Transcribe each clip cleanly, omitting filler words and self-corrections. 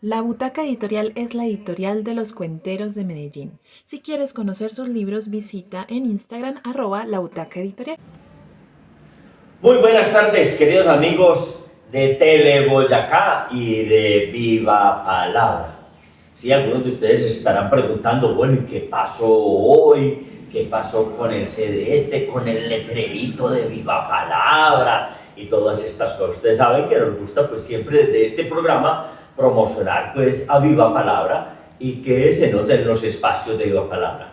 La Butaca Editorial es la editorial de los cuenteros de Medellín. Si quieres conocer sus libros, visita en Instagram @labutacaeditorial. Muy buenas tardes, queridos amigos de Tele Boyacá y de Viva Palabra. Sí, algunos de ustedes se estarán preguntando, bueno, ¿y qué pasó hoy? ¿Qué pasó con el CDS, con el letrerito de Viva Palabra y todas estas cosas? Ustedes saben que nos gusta pues siempre desde este programa promocionar pues a Viva Palabra y que se noten los espacios de Viva Palabra.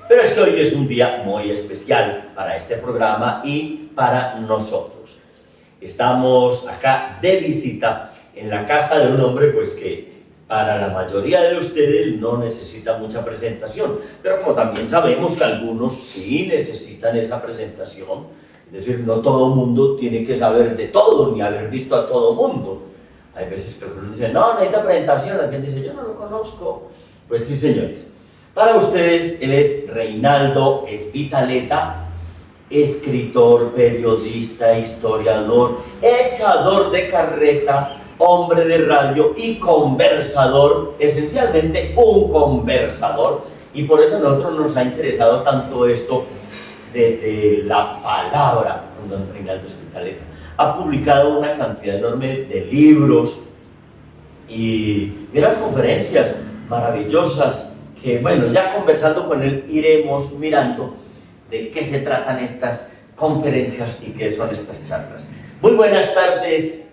Pero es que hoy es un día muy especial para este programa y para nosotros. Estamos acá de visita en la casa de un hombre pues que para la mayoría de ustedes no necesita mucha presentación, pero como también sabemos que algunos sí necesitan esa presentación, es decir, no todo mundo tiene que saber de todo ni haber visto a todo mundo. Hay veces que algunos dicen, no, necesita presentación, alguien dice, yo no lo conozco. Pues sí, señores. Para ustedes, él es Reinaldo Espitaleta, escritor, periodista, historiador, echador de carreta, hombre de radio y conversador, esencialmente un conversador. Y por eso a nosotros nos ha interesado tanto esto de la palabra con don Reinaldo Espitaleta. Ha publicado una cantidad enorme de libros y de unas conferencias maravillosas que, bueno, ya conversando con él iremos mirando de qué se tratan estas conferencias y qué son estas charlas. Muy buenas tardes,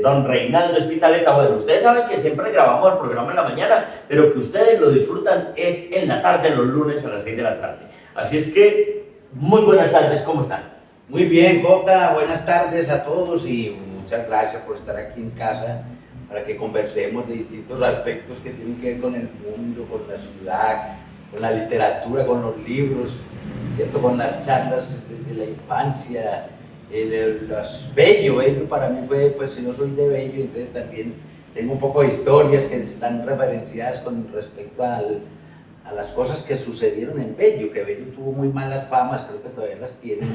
don Reinaldo Espitaleta. Bueno, ustedes saben que siempre grabamos el programa en la mañana, pero que ustedes lo disfrutan es en la tarde, los lunes a las 6 de la tarde. Así es que, muy buenas tardes, ¿cómo están? Muy bien, Jota, buenas tardes a todos y muchas gracias por estar aquí en casa para que conversemos de distintos aspectos que tienen que ver con el mundo, con la ciudad, con la literatura, con los libros, ¿cierto? Con las charlas de la infancia, Bello para mí fue, pues yo soy de Bello, entonces también tengo un poco de historias que están referenciadas con respecto a las cosas que sucedieron en Bello, que Bello tuvo muy malas famas, creo que todavía las tiene,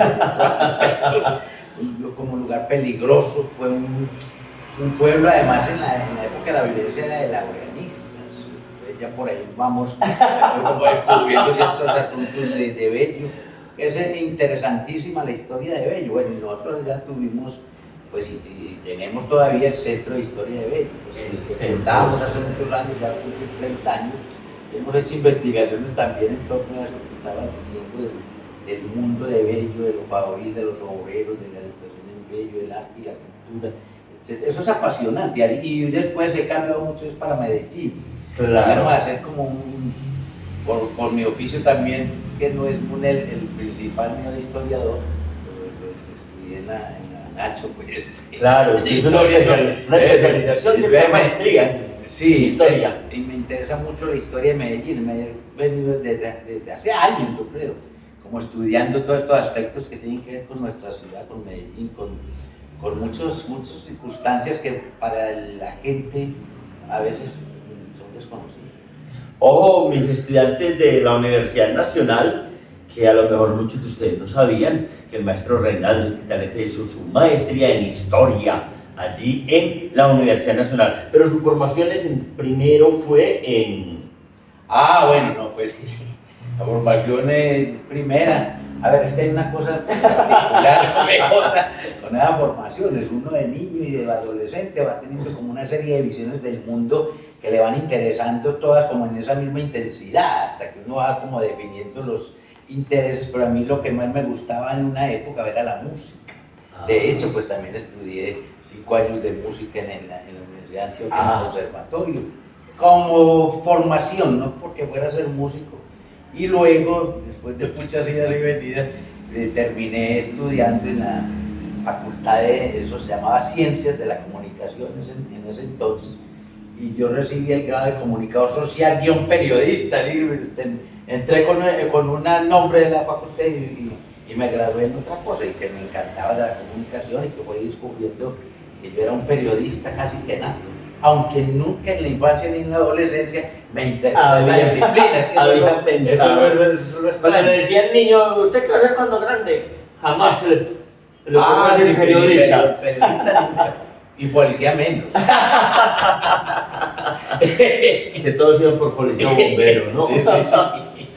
como lugar peligroso, fue un pueblo además en la época de la violencia era de laureanistas, entonces ya por ahí vamos como descubriendo ciertos asuntos de Bello, que es interesantísima la historia de Bello. Bueno, y nosotros ya tuvimos, pues y tenemos todavía el Centro de Historia de Bello, pues, que contábamos hace muchos años, ya cumple 30 años. Hemos hecho investigaciones también en torno a eso que estabas diciendo del mundo de Bello, de los favoritos, de los obreros, de la educación en Bello, el arte y la cultura, etc. Eso es apasionante y después he cambiado mucho es para Medellín. Claro. Vamos a hacer como por mi oficio también, que no es el principal mío de historiador, lo estudié en la Nacho, pues. Claro, es una especialización, de maestría. Sí, historia. Y me interesa mucho la historia de Medellín. Me he venido desde hace años, yo creo, como estudiando todos estos aspectos que tienen que ver con nuestra ciudad, con Medellín, con muchas circunstancias que para la gente a veces son desconocidas. Ojo, mis estudiantes de la Universidad Nacional, que a lo mejor muchos de ustedes no sabían, que el maestro Reinaldo Espitaleta hizo su maestría en historia allí en la Universidad Nacional, pero su formación primero fue en... Bueno, no, pues la formación primera, a ver, es que hay una cosa particular con esas formaciones, uno de niño y de adolescente va teniendo como una serie de visiones del mundo que le van interesando todas como en esa misma intensidad, hasta que uno va como definiendo los intereses, pero a mí lo que más me gustaba en una época era la música. De hecho, pues también estudié 5 años de música en la Universidad de Antioquia, en el conservatorio, como formación, no porque fuera a ser músico. Y luego, después de muchas idas y venidas, terminé estudiando en la facultad eso se llamaba Ciencias de la Comunicación en ese entonces, y yo recibí el grado de comunicador social periodista, entré con un nombre de la facultad y me gradué en otra cosa y que me encantaba de la comunicación y que fui descubriendo que yo era un periodista casi que nato. aunque nunca en la infancia ni en la adolescencia me interesó esa disciplina. Es que había pensado. eso lo Cuando extraño. le decía al niño, ¿usted qué va a hacer cuando grande? Jamás le ocurrió Sí, ser periodista. periodista nunca. Y policía menos. Que todos iban por policía o bombero, ¿no? Sí, sí, sí.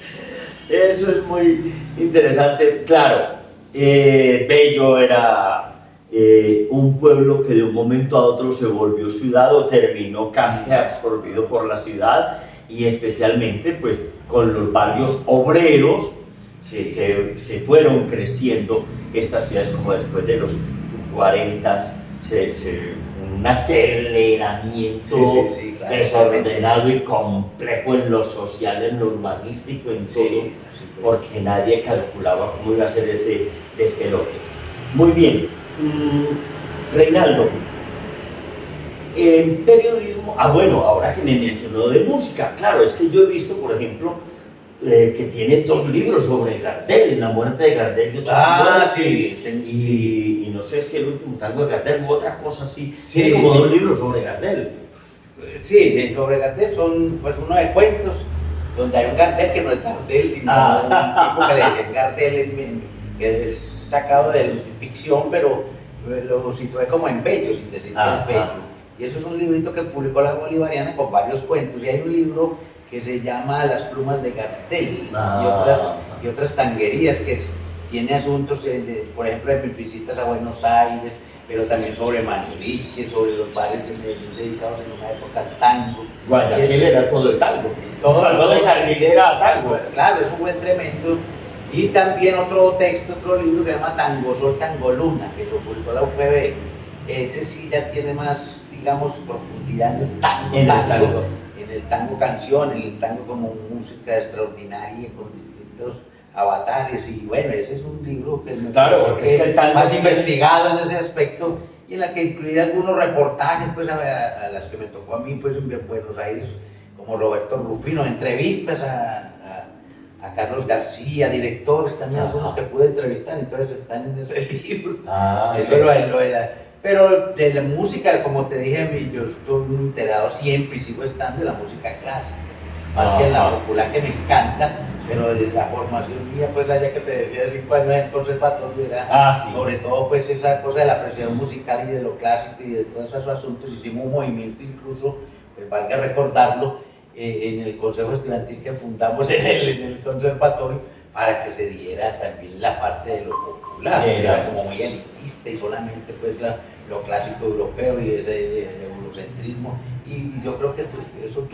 Eso es muy interesante. Claro, Bello era un pueblo que de un momento a otro se volvió ciudad o terminó casi absorbido por la ciudad, y especialmente pues con los barrios obreros se fueron creciendo estas ciudades, como después de los 40 un aceleramiento Sí, claro. desordenado y complejo en lo social, en lo urbanístico, en todo, porque nadie calculaba cómo iba a ser ese despelote. Muy bien, Reinaldo, en periodismo, bueno, ahora que me mencionó de música, claro, es que yo he visto, por ejemplo, que tiene 2 libros sobre Gardel, la muerte de Gardel y otro Sí. y no sé si el último tango de Gardel u otra cosa así, Sí, tiene como sí. 2 libros sobre Gardel. Sí, sobre Gardel son pues uno de cuentos, donde hay un Gardel que no es Gardel, sino un tipo que le dicen Gardel, que es sacado de ficción, pero lo situé como en Bello, sin decir que es Bello. Y eso es un librito que publicó la Bolivariana con varios cuentos, y hay un libro que se llama Las plumas de Gardel y otras tanguerías tiene asuntos, por ejemplo, de visitas a Buenos Aires, pero también sobre Manrique, sobre los bares de Medellín dedicados en una época al tango. Guayaquil era todo el tango. Pasó de carrilera a tango. Claro, eso fue tremendo. Y también otro libro que se llama Tango Sol, Tango Luna, que lo publicó la UPB. Ese sí ya tiene más, digamos, profundidad en el tango. En el tango canción, en el tango como música extraordinaria, con distintos avatares, y bueno, ese es un libro que me porque es que el tango más investigado en ese aspecto, y en la que incluí algunos reportajes pues a las que me tocó a mí pues en Buenos Aires, como Roberto Rufino, entrevistas a Carlos García, directores también, algunos que pude entrevistar, entonces están en ese libro. Pero de la música, como te dije, yo estoy muy enterado siempre y sigo estando de la música clásica, más que en la popular, que me encanta, pero de la formación mía, pues la ya que te decía de 5 años en el conservatorio, era sobre todo pues esa cosa de la apreciación musical y de lo clásico y de todos esos asuntos. Hicimos un movimiento incluso, pues valga recordarlo, en el consejo estudiantil que fundamos en el conservatorio, para que se diera también la parte de lo popular, que era como muy elitista y solamente pues lo clásico europeo y el eurocentrismo, y yo creo que eso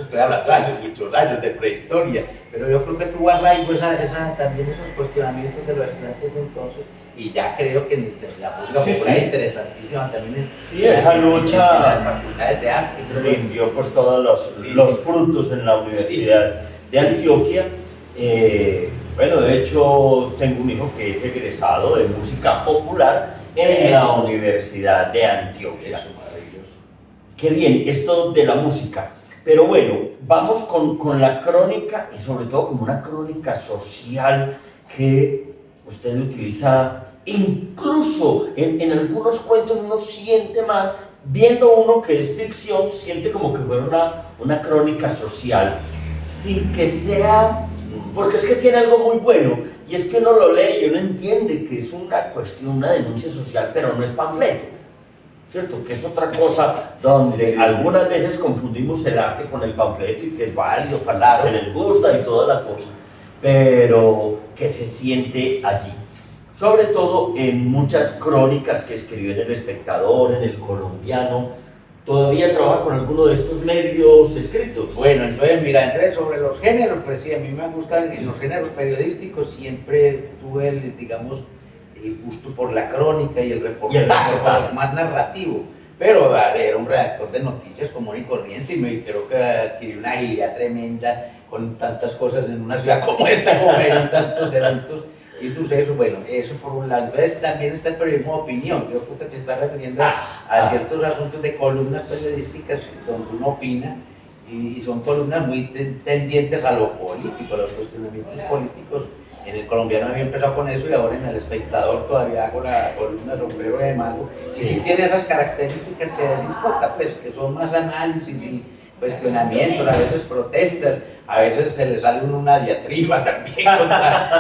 estoy hablando hace muchos años de prehistoria, pero yo creo que tuvo arraigo también esos cuestionamientos de los estudiantes de entonces, y ya creo que la música popular es interesantísima también esa lucha en las facultades de arte. Rindió pues todos los frutos en la Universidad de Antioquia. Bueno, de hecho tengo un hijo que es egresado de música popular en la Universidad de Antioquia. Qué bien, esto de la música. Pero bueno, vamos con la crónica, y sobre todo como una crónica social que usted utiliza, incluso en algunos cuentos uno siente más, viendo uno que es ficción, siente como que fuera una crónica social, sin que sea, porque es que tiene algo muy bueno, y es que uno lo lee y uno entiende que es una cuestión, una denuncia social, pero no es panfleto. ¿Cierto? Que es otra cosa donde algunas veces confundimos el arte con el panfleto, y que es válido para los que les gusta y toda la cosa, pero que se siente allí. Sobre todo en muchas crónicas que escribió en El Espectador, en El Colombiano. ¿Todavía trabaja con alguno de estos medios escritos? Bueno, entonces mira, sobre los géneros, pues sí, a mí me gustan, en los géneros periodísticos siempre tuve el gusto por la crónica y el reportaje, más narrativo, pero era un redactor de noticias común y corriente, y creo que adquirí una agilidad tremenda con tantas cosas en una ciudad como esta, como en tantos eventos y sucesos. Bueno, eso por un lado. Entonces también está el periodismo de opinión. Yo creo que te está refiriendo a ciertos asuntos de columnas periodísticas donde uno opina, y son columnas muy tendientes a lo político, a los cuestionamientos políticos En el colombiano había empezado con eso y ahora en El Espectador todavía hago la columna Sombrero de Mago. Sí. Y sí tiene esas características que decir Jota, pues, que son más análisis y cuestionamientos, a veces protestas, a veces se le sale una diatriba también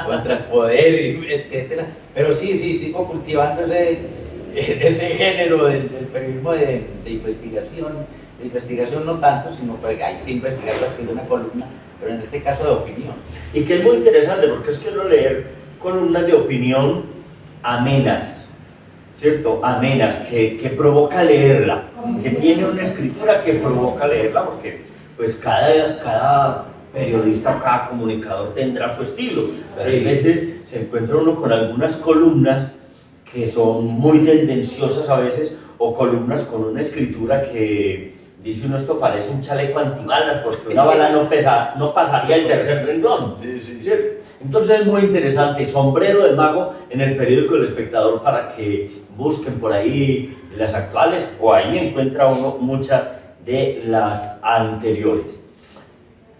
contra el poder, etc. Pero sí, sigo cultivando ese género del periodismo de investigación. De investigación no tanto, sino que hay que investigar para escribir una columna, pero en este caso de opinión. Y que es muy interesante porque es que uno leer columnas de opinión amenas, ¿cierto? Amenas, que provoca leerla, que tiene una escritura que provoca leerla, porque pues cada periodista o cada comunicador tendrá su estilo. Pero hay veces se encuentra uno con algunas columnas que son muy tendenciosas a veces, o columnas con una escritura que dice uno, esto parece un chaleco antibalas porque una bala no pasaría el tercer renglón. Sí. Entonces es muy interesante, Sombrero de Mago en el periódico El Espectador, para que busquen por ahí las actuales, o ahí encuentra uno muchas de las anteriores.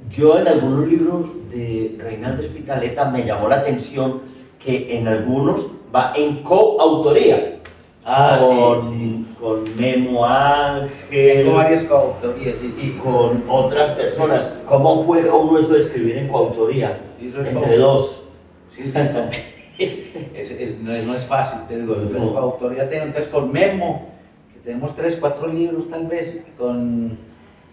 Yo en algunos libros de Reinaldo Spitaleta me llamó la atención que en algunos va en coautoría. Con Memo Ángel. Tengo varias coautorías, sí. Y con otras personas. ¿Cómo juega uno eso de escribir en coautoría? Sí, entre dos. Sí. No es fácil, te digo. No. Coautoría tengo entonces con Memo, que tenemos 3, 4 libros tal vez, con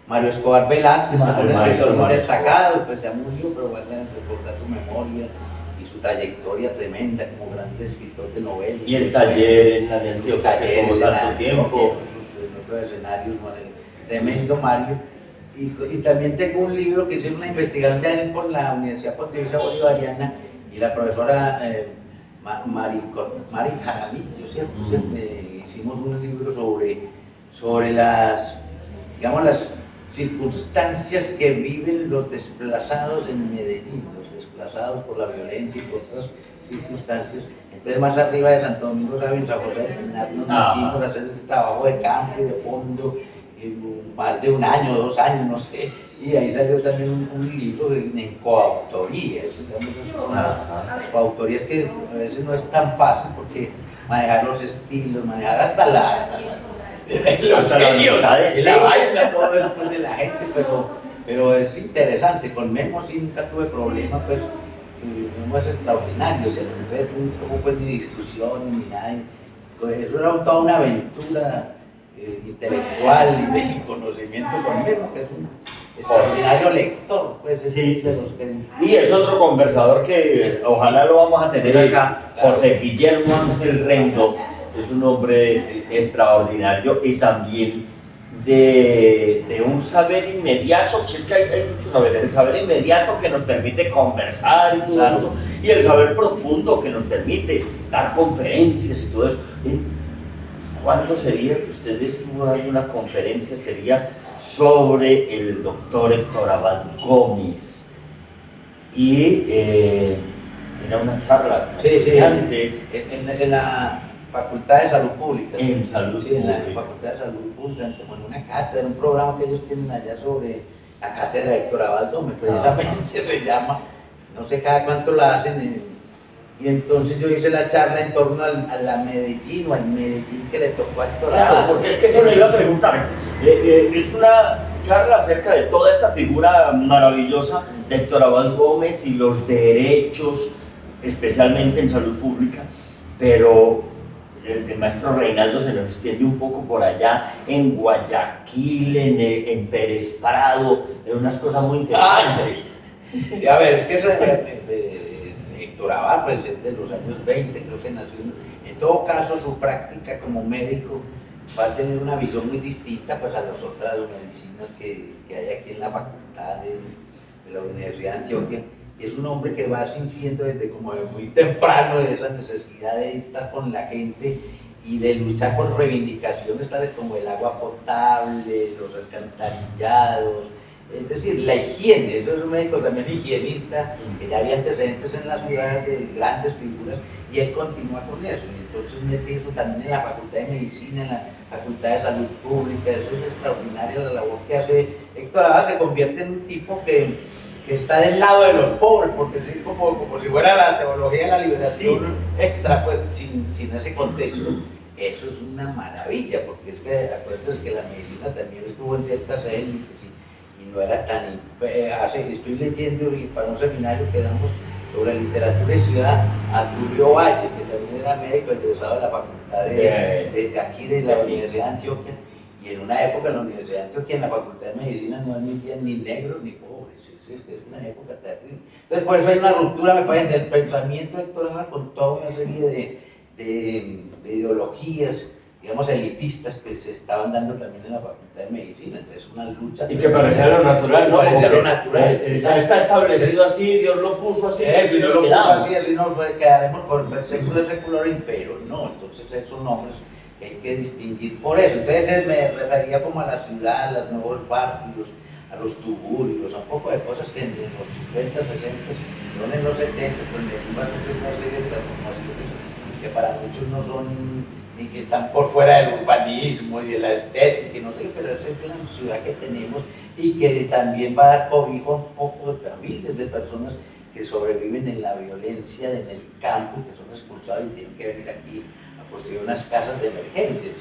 Mario Escobar Velázquez, un escritor muy destacado, pues ya murió, pero van a recordar su memoria y su trayectoria tremenda como gran escritor de novelas. Y el taller en la de Antioquia, que tuvo tanto tiempo. En otros escenarios, con el tremendo Mario. Y también tengo un libro que hice una investigación de por la Universidad Pontificia Bolivariana y la profesora Mari Jaramillo, ¿cierto? Hicimos un libro sobre las circunstancias que viven los desplazados en Medellín, los desplazados por la violencia y por otras circunstancias. Entonces más arriba de Santo Domingo, ¿saben? San José del Pinar, nos metimos a hacer ese trabajo de campo y de fondo, más de 1 año, 2 años, no sé, y ahí salió también un libro en coautoría. Las coautorías que a veces no es tan fácil porque manejar los estilos, manejar hasta la vaina, todo eso pues, de la gente, pero es interesante. Con Memo sí nunca tuve problema, pues Memo es extraordinario, ¿cierto? Entonces no hubo pues ni discusión ni nada, pues, eso era toda una aventura intelectual y de conocimiento con Memo, que es un extraordinario lector, pues sí. Y es otro conversador que ojalá lo vamos a tener acá, claro. José Guillermo Ángel Rendo. Es un hombre extraordinario y también de un saber inmediato, que es que hay mucho saber, el saber inmediato que nos permite conversar y todo claro. esto, y el saber profundo que nos permite dar conferencias y todo eso. ¿Cuándo sería que usted estuvo dando una conferencia? Sería sobre el doctor Héctor Abad Gómez. Y era una charla antes en la Facultad de Salud Pública. En Salud Pública. En la Facultad de Salud Pública, como en una cátedra, un programa que ellos tienen allá sobre la cátedra de Héctor Abad Gómez, precisamente se llama, no sé cada cuánto la hacen, y entonces yo hice la charla en torno a la Medellín o al Medellín que le tocó a Héctor Abad. Claro, porque es que eso le iba a preguntar. Es una charla acerca de toda esta figura maravillosa de Héctor Abad Gómez y los derechos, especialmente en salud pública, pero el maestro Reinaldo se nos extiende un poco por allá en Guayaquil, en Pérez Prado, en unas cosas muy interesantes. Sí, a ver, es que Héctor Abad pues, es de los años 20, creo que nació. En todo caso, su práctica como médico va a tener una visión muy distinta pues, a las otras medicinas que hay aquí en la facultad de la Universidad de Antioquia. Y es un hombre que va sintiendo desde como muy temprano esa necesidad de estar con la gente y de luchar por reivindicaciones tales como el agua potable, los alcantarillados, es decir, la higiene. Eso es un médico también higienista, que ya había antecedentes en la ciudad de grandes figuras, y él continúa con eso. Y entonces mete eso también en la Facultad de Medicina, en la Facultad de Salud Pública. Eso es extraordinaria la labor que hace Héctor Abad. Se convierte en un tipo que que está del lado de los pobres, porque decir como si fuera la teología de la liberación extra, pues sin ese contexto. Eso es una maravilla, porque es que acuérdense que la medicina también estuvo en ciertas élites y no era tan... estoy leyendo y para un seminario que damos sobre literatura y ciudad a Tulio Valle, que también era médico egresado de la facultad de aquí de la Universidad de Antioquia, y en una época en la Universidad de Antioquia, en la facultad de medicina, no admitían ni negros ni pobres. Es una época terrible. Entonces por eso hay una ruptura, me parece, del pensamiento de Héctor Abad con toda una serie de ideologías, digamos, elitistas que se estaban dando también en la facultad de medicina. Entonces una lucha... Y que parecía lo natural, ¿no? Parecía lo natural. Ya está establecido así, Dios lo puso así. Si no lo puso así nos quedaremos por secular secular, pero no, entonces esos nombres que hay que distinguir por eso. Entonces me refería como a la ciudad, a los nuevos barrios, a los tuburios, a un poco de cosas que en los 50, 60, no en los 70, pues Medellín va a sufrir una serie de transformaciones que para muchos no son, ni que están por fuera del urbanismo y de la estética, no sé, pero es la ciudad que tenemos y que también va a dar cobijo a un poco de miles de personas que sobreviven en la violencia en el campo, que son expulsados y tienen que venir aquí a construir unas casas de emergencia.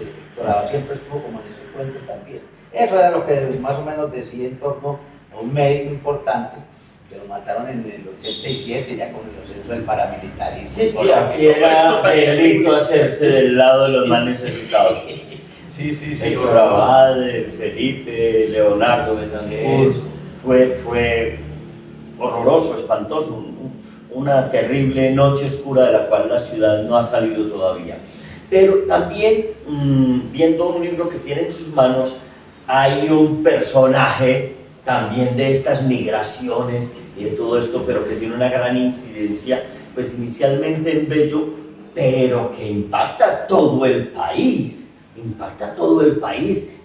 El doctorado siempre estuvo como en ese cuento también. Eso era lo que más o menos decía en torno a un médico importante que lo mataron en el 87, ya con el ascenso del paramilitarismo. Sí, aquí era delito hacerse del lado de los más necesitados. Sí. Héctor Abad, Felipe, Leonardo Betancourt, fue horroroso, espantoso, una terrible noche oscura de la cual la ciudad no ha salido todavía. Pero también, viendo un libro que tiene en sus manos, hay un personaje también de estas migraciones y de todo esto, pero que tiene una gran incidencia, pues inicialmente en Bello, pero que impacta todo el país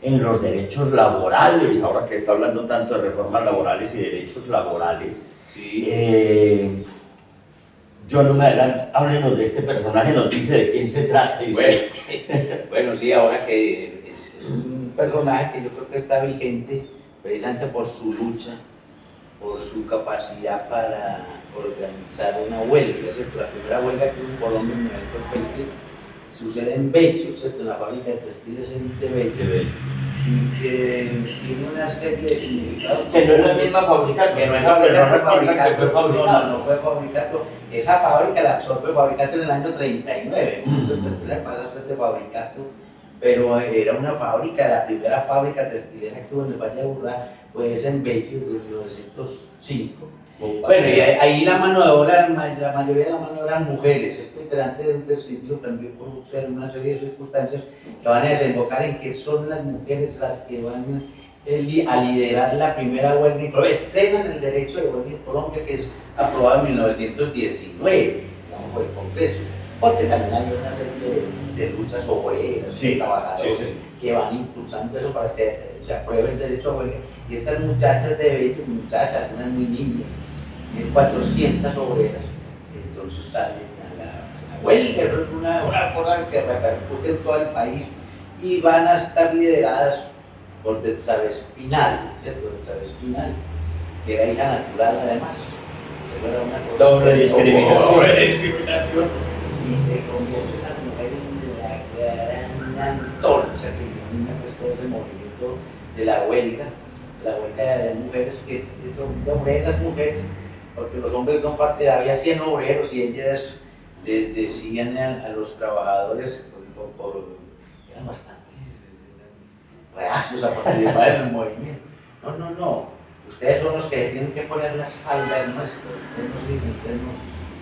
en los derechos laborales, ahora que está hablando tanto de reformas laborales y derechos laborales. Sí. Yo no me adelanto, háblenos de este personaje, nos dice de quién se trata. Bueno, sí, ahora que es un personaje que yo creo que está vigente precisamente por su lucha, por su capacidad para organizar una huelga, ¿cierto? La primera huelga que hubo en Colombia en 1920 sucede en Bello, ¿cierto? En la fábrica de textiles de Bello, y que tiene una serie de significados. Que no es la misma fábrica, que no es fabricato, no fue fabricato. Esa fábrica la absorbe Fabricato en el año 39, entonces le pasa de Fabricato, pero era una fábrica, la primera fábrica textilera que hubo en el Valle de Aburrá, pues en Bello, de 1905. Bueno, y ahí la mano de obra, la mayoría de la mano de obra eran mujeres. Esto delante del siglo también por ser una serie de circunstancias que van a desembocar en que son las mujeres las que van a liderar la primera huelga en Colombia. Estrenan el derecho de huelga en Colombia, que es aprobado en 1919, digamos, por el Congreso, porque también hay una serie de luchas obreras, de trabajadores que van impulsando eso para que se apruebe el derecho a huelga. Y estas muchachas de Bello, algunas muy niñas, 400 obreras, entonces salen a la huelga. Eso es una cosa que repercute en todo el país y van a estar lideradas por Betsabe Espinal, ¿cierto? Betsabe Espinal, que era hija natural además. Eso era una cosa doble discriminación. Y se convierte la mujer en la gran antorcha que ilumina pues, todo ese movimiento de la huelga de mujeres, de obreras mujeres, porque los hombres no partían, había 100 obreros y ellas les decían a los trabajadores, eran bastante reacios a participar en el movimiento. No, ustedes son los que tienen que poner las faldas nuestras, ustedes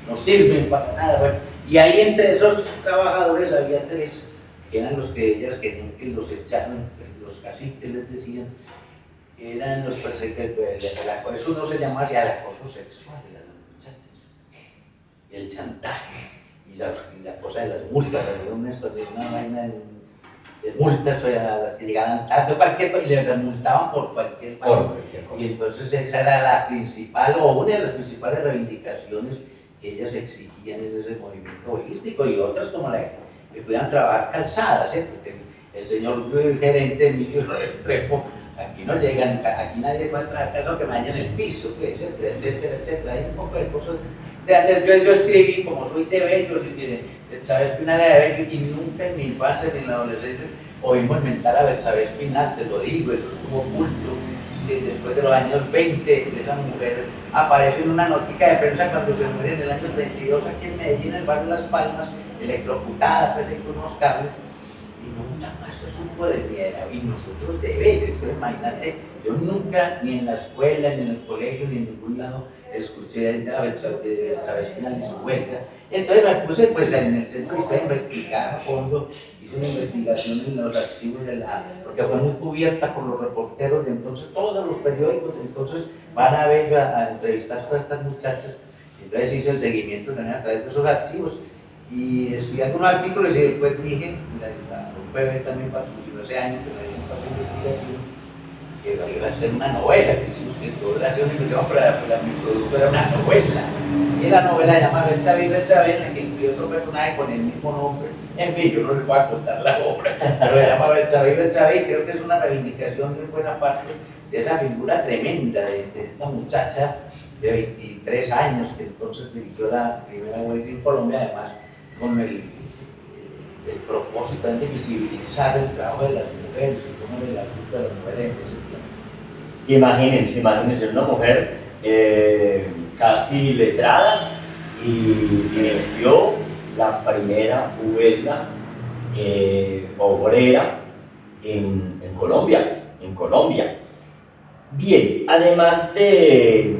no sirven para nada. Bueno, y ahí entre esos trabajadores había 3, que eran los que ellas querían que los echaran, los caciques les decían, eran los perseguidores, eso no se llamaba el acoso sexual de las muchachas, el chantaje y la cosa de las multas, había una vaina de multas a las que llegaban tarde, y les multaban por cualquier cosa. Y entonces esa era la principal, o una de las principales reivindicaciones que ellas exigían en ese movimiento holístico, y otras como la que pudieran trabajar calzadas, porque el señor gerente Emilio Restrepo Aquí no llegan, aquí nadie va a entrar acá, que me dañen el piso, pues, etcétera, etcétera, etcétera. Hay un poco de cosas. Yo escribí, como soy de Bello, Betsabe Espinal era de Bello, y nunca en mi infancia ni en la adolescencia oímos mentar a Betsabe Espinal, te lo digo, eso estuvo oculto. Sí, después de los años 20, esa mujer aparece en una notica de prensa cuando se muere en el año 32 aquí en Medellín, en el barrio Las Palmas, electrocutada, pues, con unos cables. Y nunca más se supo de ella, y nosotros de Bello, imagínate, yo nunca, ni en la escuela, ni en el colegio, ni en ningún lado, escuché a Betsabe Espinal y su vuelta. Entonces me puse pues en el centro de historia a investigar a fondo, hice una investigación en los archivos porque fue muy cubierta por los reporteros de entonces, todos los periódicos de entonces van a Bello a entrevistar a todas estas muchachas. Entonces hice el seguimiento también a través de esos archivos y escribí algunos artículos y después dije, un PB también patrocinó ese año que me dieron para la investigación, que iba a ser una novela, que hicimos que todo era una investigación, pero mi producto era una novela. Y la novela se llama Betsabe y Betsabe, en la que incluye otro personaje con el mismo nombre. En fin, yo no les voy a contar la obra, pero se llama Betsabe y Betsabe, y creo que es una reivindicación de buena parte de esa figura tremenda de esta muchacha de 23 años que entonces dirigió la primera huelga en Colombia, además con el propósito de visibilizar el trabajo de las mujeres y cómo era el asunto de las mujeres en ese tiempo. Imagínense, una mujer casi letrada y dirigió la primera huelga obrera en Colombia. Bien, además del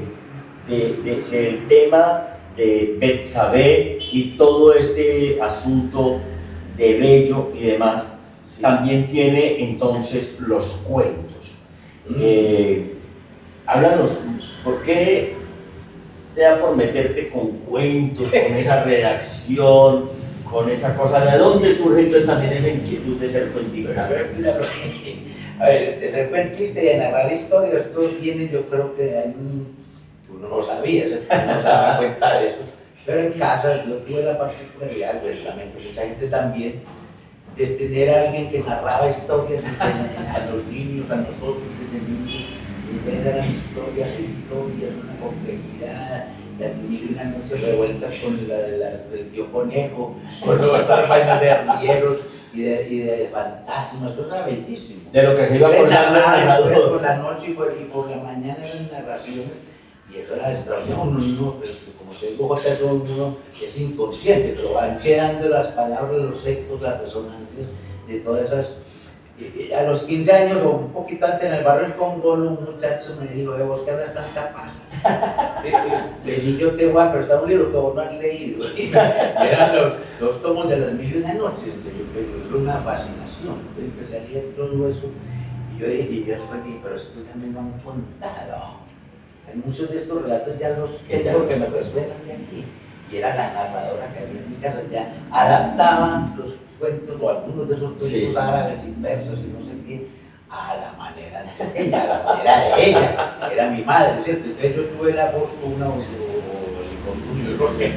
tema de Betsabe y todo este asunto de Bello y demás, sí, también tiene entonces los cuentos. Háblanos, ¿por qué te da por meterte con cuentos, con esa redacción, con esa cosa? ¿De dónde surge entonces también esa inquietud de ser cuentista? A ver, de ser cuentista y de narrar historias, esto viene, yo creo que uno no sabía, no se daba cuenta de eso. Pero en casa yo tuve la particularidad, precisamente, mucha gente también, de tener a alguien que narraba historias a los niños, a nosotros desde niños, y eran historias, una complejidad, de mil y una noches revueltas con el tío Conejo, con otras vainas de arrieros y de fantasmas, eso era bellísimo. De lo que se iba acordando por la noche y por la mañana eran narraciones, y eso era extraordinario. Como te digo, uno es inconsciente, pero van quedando las palabras, los ecos, las resonancias de todas esas. A los 15 años o un poquito antes en el barrio del Congo, un muchacho me dijo, vos que hablas tanta paja. Le dije, yo te voy a prestar un libro que vos no has leído. Y eran los tomos de las mil y una noches, pero es una fascinación. Entonces empecé a leer todo eso y yo después dije, pero esto también lo han contado. Hay muchos de estos relatos ya los tengo que me resuenan de aquí. Y era la narradora que había en mi casa, ya adaptaba los cuentos o algunos de esos cuentos árabes inversos y no sé qué, a la manera de ella, a la manera de ella, era mi madre, ¿cierto? Entonces yo tuve la fortuna o el infortunio, no sé,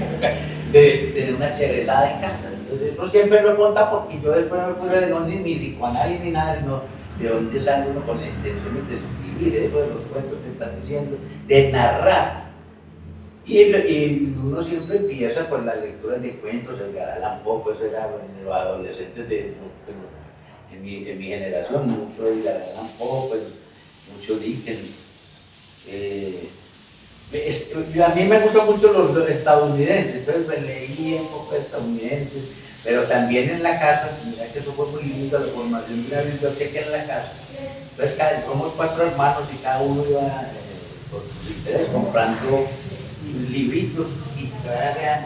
de tener una cherezada en casa. Entonces eso siempre lo he contado porque yo después me puse de dónde ni psicoanálisis ni nada, sino de dónde sale uno con la intención de escribir eso de los cuentos que están diciendo, de narrar. Y uno siempre empieza por las lecturas de cuentos, Edgar Allan Poe, eso era en los adolescentes en mi generación, mucho Edgar Allan Poe, mucho Dickens. A mí me gustan mucho los estadounidenses, entonces me leí un poco estadounidenses, pero también en la casa, mira que eso fue muy lindo, la formación de una biblioteca en la casa. Entonces somos 4 hermanos y cada uno iba por sus intereses comprando libritos y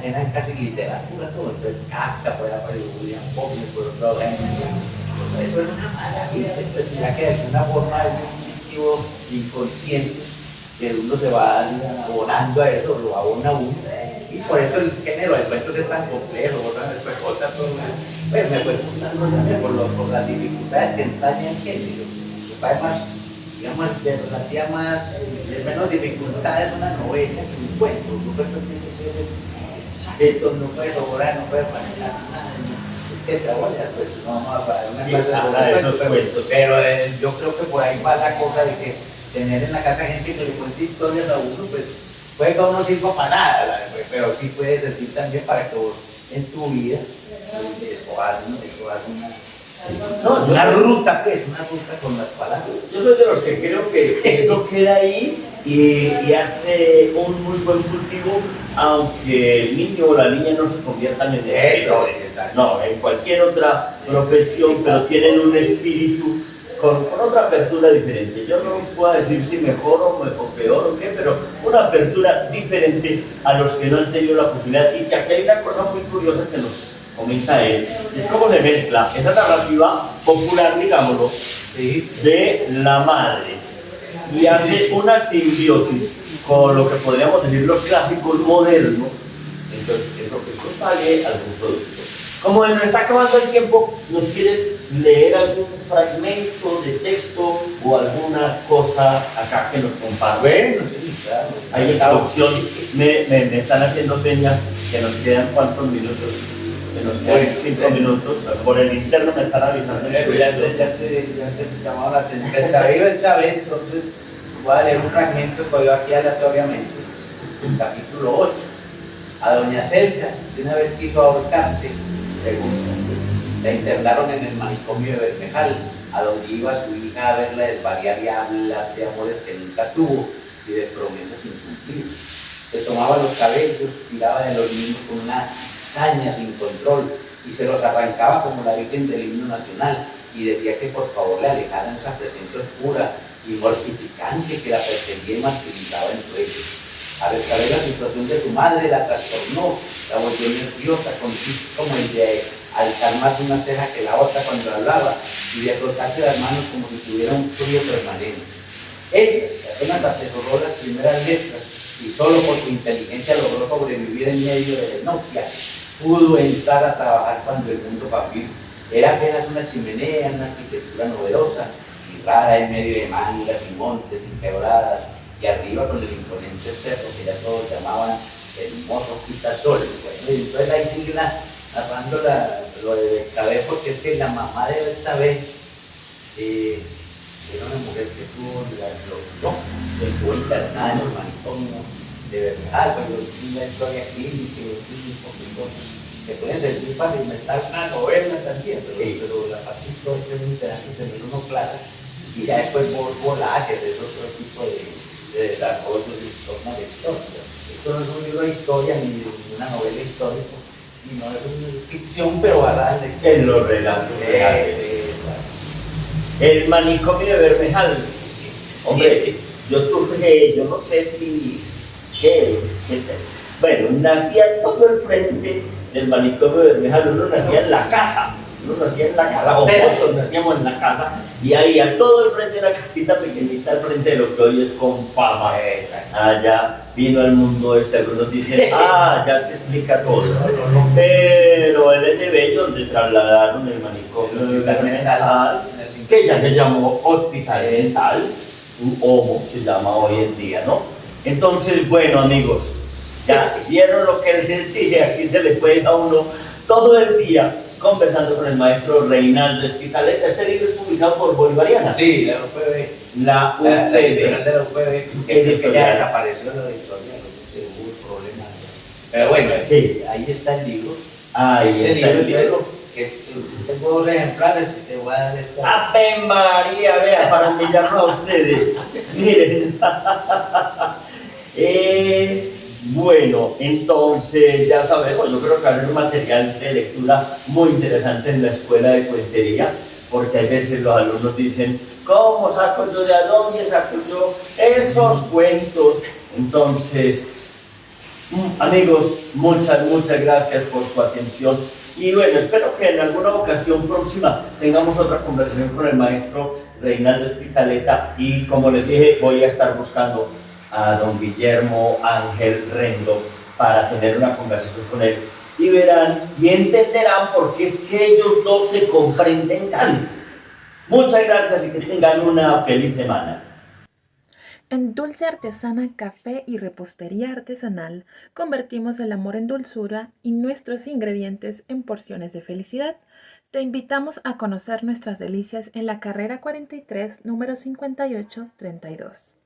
eran casi literatura, todo. Entonces Kafka, por ejemplo, William Faulkner, por otro lado, eso era una maravilla. Entonces mira que de alguna forma es un sitio inconsciente que uno se va abonando a eso, lo abona uno. Y por eso el género del cuento es tan complejo, pues me fue gustando también por las dificultades que entraña el género. Además, digamos, de menos dificultades una novela que un cuento. Un cuento tiene que ser exacto, no puede lograr, no puede faltar nada. etcétera. Bueno, ya pues no vamos a parar una Sí, clase de esos pero, cuentos. pero yo creo que por ahí va la cosa de que tener en la casa gente que le cuente historias a uno, pues puede que no sirva para nada, pero sí puede servir también para que vos en tu vida escojas No, una ruta, pues, una ruta con las palabras. Yo soy de los que creo que eso queda ahí y hace un muy buen cultivo, aunque el niño o la niña no se conviertan en escritores. No, en cualquier otra profesión, pero tienen un espíritu con otra apertura diferente. Yo no puedo decir si mejor o peor o qué, pero una apertura diferente a los que no han tenido la posibilidad. Y que aquí hay una cosa muy curiosa que nos comenta él, es cómo se mezcla esa narrativa popular, digámoslo, Sí. de la madre y hace una simbiosis con lo que podríamos decir los clásicos modernos. Entonces, eso sale algún producto. Como nos está acabando el tiempo, ¿nos quieres leer algún fragmento de texto o alguna cosa acá que nos comparta? Bueno, sí, claro. Hay introducción, me están haciendo señas que nos quedan cuántos minutos, que nos quedan 5 minutos, por el interno me están avisando. Ya te llamaba la atención. El saber, entonces voy a leer un fragmento que yo aquí aleatoriamente, el capítulo 8. A doña Celsa, que una vez quiso ahorcarse, la internaron en el manicomio de Bermejal, a donde iba su hija a verla desvariar y a hablar de amores que nunca tuvo y de promesas incumplidas. Se tomaba los cabellos, tiraba de los niños con una saña sin control y se los arrancaba como la Virgen del himno nacional y decía que por favor le alejaran esa presencia oscura y mortificante que la perseguía y martirizaba en sueños. Al saber la situación de su madre la trastornó, la volvió nerviosa, con tics como el de alzar más una ceja que la otra cuando hablaba y de frotarse las manos como si tuviera un frío permanente. Ella apenas asesoró las primeras letras y solo por su inteligencia logró sobrevivir en medio de la inoquia. Pudo entrar a trabajar cuando el mundo papil era apenas una chimenea, una arquitectura novedosa y rara en medio de mangas y montes y quebradas, y arriba con el imponente cerro que ya todos llamaban el hermoso Quitasol. Bueno, y entonces ahí sigue narrando lo de Betsabé, porque es que la mamá de Betsabé era una mujer que estuvo internada en el manicomio de Bermejal, pero es una historia clínica, que pueden servir para inventar una novela también, pero la parte histórica es muy interesante tener uno claro, y ya después volajes, es otro tipo de desarrollo de forma de historia. Esto no es un libro de historia ni una novela histórica, sino es una ficción, pero basada En los relatos reales. El manicomio de Bermejal. Hombre, yo no sé si bueno, nacía todo el frente del manicomio de Bermejal, uno nacía en la casa, o nosotros nacíamos en la casa, y ahí a todo el frente de la casita pequeñita, al frente de lo que hoy es Confama. Allá vino al mundo algunos dicen, ya se explica todo. Pero él es de Bello, donde trasladaron el manicomio de Bermejal, que ya se llamó Hospital Mental, un homo se llama hoy en día, ¿no? Entonces, bueno, amigos, ya vieron lo que les dije, aquí se le puede a uno todo el día conversando con el maestro Reinaldo Espinaleta. Este libro es publicado por Bolivariana. Sí, la UPB. La editorial de la UPB, que ya desapareció la editorial, hubo problemas. Pero bueno, sí, ahí está el libro. Ahí está el libro. Tengo 2 ejemplares que te voy a dar esta. ¡Ave María! Vea, para humillarlo a ustedes. Miren. Bueno, entonces ya sabemos, yo creo que hay un material de lectura muy interesante en la escuela de cuentería, porque a veces los alumnos dicen, ¿cómo saco yo, de a dónde saco yo esos cuentos? Entonces, amigos, muchas gracias por su atención. Y bueno, espero que en alguna ocasión próxima tengamos otra conversación con el maestro Reinaldo Espinaleta, y como les dije, voy a estar buscando a don Guillermo Ángel Rendo para tener una conversación con él, y verán y entenderán por qué es que ellos dos se comprenden tanto. Muchas gracias y que tengan una feliz semana. En Dulce Artesana Café y Repostería Artesanal convertimos el amor en dulzura y nuestros ingredientes en porciones de felicidad. Te invitamos a conocer nuestras delicias en la carrera 43, número 5832.